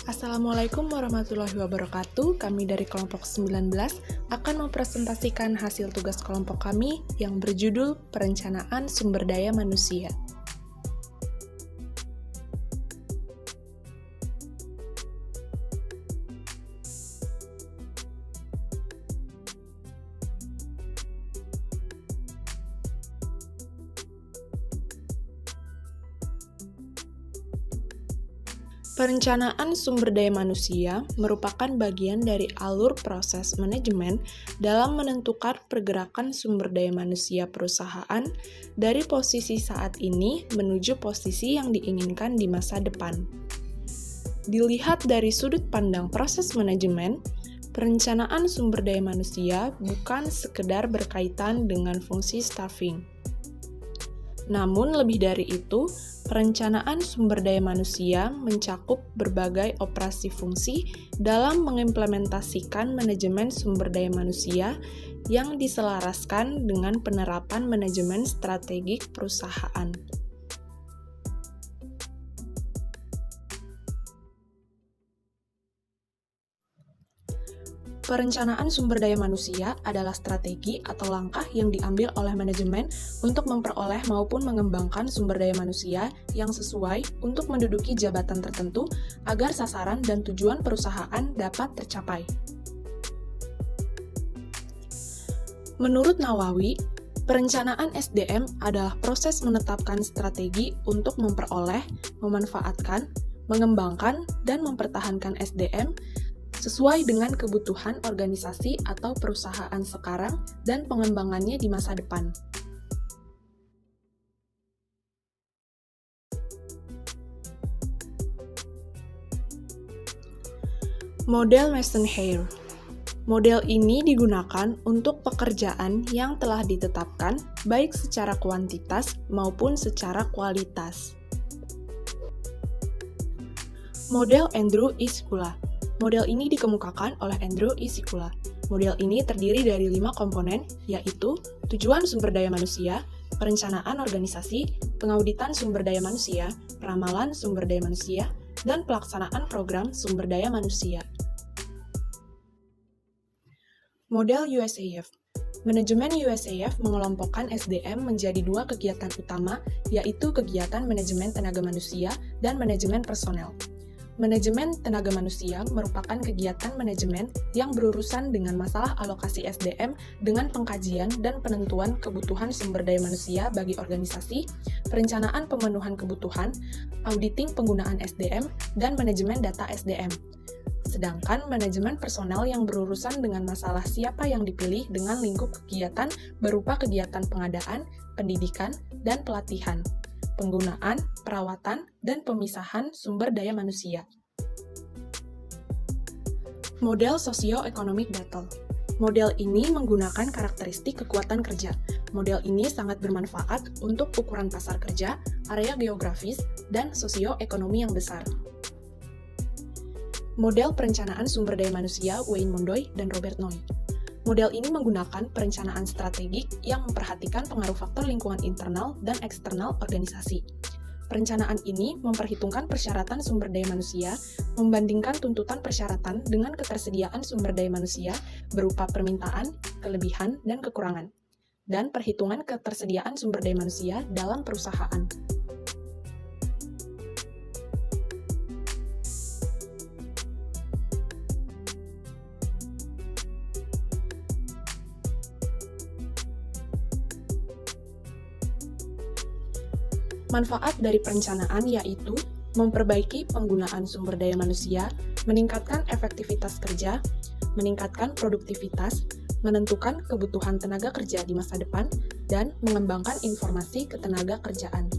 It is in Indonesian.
Assalamualaikum warahmatullahi wabarakatuh. Kami dari kelompok 19 akan mempresentasikan hasil tugas kelompok kami yang berjudul Perencanaan Sumber Daya Manusia. Perencanaan sumber daya manusia merupakan bagian dari alur proses manajemen dalam menentukan pergerakan sumber daya manusia perusahaan dari posisi saat ini menuju posisi yang diinginkan di masa depan. Dilihat dari sudut pandang proses manajemen, perencanaan sumber daya manusia bukan sekedar berkaitan dengan fungsi staffing. Namun lebih dari itu, perencanaan sumber daya manusia mencakup berbagai operasi fungsi dalam mengimplementasikan manajemen sumber daya manusia yang diselaraskan dengan penerapan manajemen strategik perusahaan. Perencanaan sumber daya manusia adalah strategi atau langkah yang diambil oleh manajemen untuk memperoleh maupun mengembangkan sumber daya manusia yang sesuai untuk menduduki jabatan tertentu agar sasaran dan tujuan perusahaan dapat tercapai. Menurut Nawawi, perencanaan SDM adalah proses menetapkan strategi untuk memperoleh, memanfaatkan, mengembangkan, dan mempertahankan SDM sesuai dengan kebutuhan organisasi atau perusahaan sekarang dan pengembangannya di masa depan. Model Eisenhower. Model ini digunakan untuk pekerjaan yang telah ditetapkan baik secara kuantitas maupun secara kualitas. Model Andrew E. Sikula. Model ini dikemukakan oleh Andrew E. Sikula. Model ini terdiri dari 5 komponen, yaitu tujuan sumber daya manusia, perencanaan organisasi, pengauditan sumber daya manusia, ramalan sumber daya manusia, dan pelaksanaan program sumber daya manusia. Model USAF. Manajemen USAF mengelompokkan SDM menjadi 2 kegiatan utama, yaitu kegiatan manajemen tenaga manusia dan manajemen personel. Manajemen tenaga manusia merupakan kegiatan manajemen yang berurusan dengan masalah alokasi SDM dengan pengkajian dan penentuan kebutuhan sumber daya manusia bagi organisasi, perencanaan pemenuhan kebutuhan, auditing penggunaan SDM, dan manajemen data SDM. Sedangkan manajemen personel yang berurusan dengan masalah siapa yang dipilih dengan lingkup kegiatan berupa kegiatan pengadaan, pendidikan, dan pelatihan, penggunaan, perawatan, dan pemisahan sumber daya manusia. Model Socio-Economic Battle. Model ini menggunakan karakteristik kekuatan kerja. Model ini sangat bermanfaat untuk ukuran pasar kerja, area geografis, dan sosioekonomi yang besar. Model Perencanaan Sumber Daya Manusia Wayne Mondoy dan Robert Noy. Model ini menggunakan perencanaan strategik yang memperhatikan pengaruh faktor lingkungan internal dan eksternal organisasi. Perencanaan ini memperhitungkan persyaratan sumber daya manusia, membandingkan tuntutan persyaratan dengan ketersediaan sumber daya manusia berupa permintaan, kelebihan, dan kekurangan, dan perhitungan ketersediaan sumber daya manusia dalam perusahaan. Manfaat dari perencanaan yaitu memperbaiki penggunaan sumber daya manusia, meningkatkan efektivitas kerja, meningkatkan produktivitas, menentukan kebutuhan tenaga kerja di masa depan, dan mengembangkan informasi ketenaga kerjaan.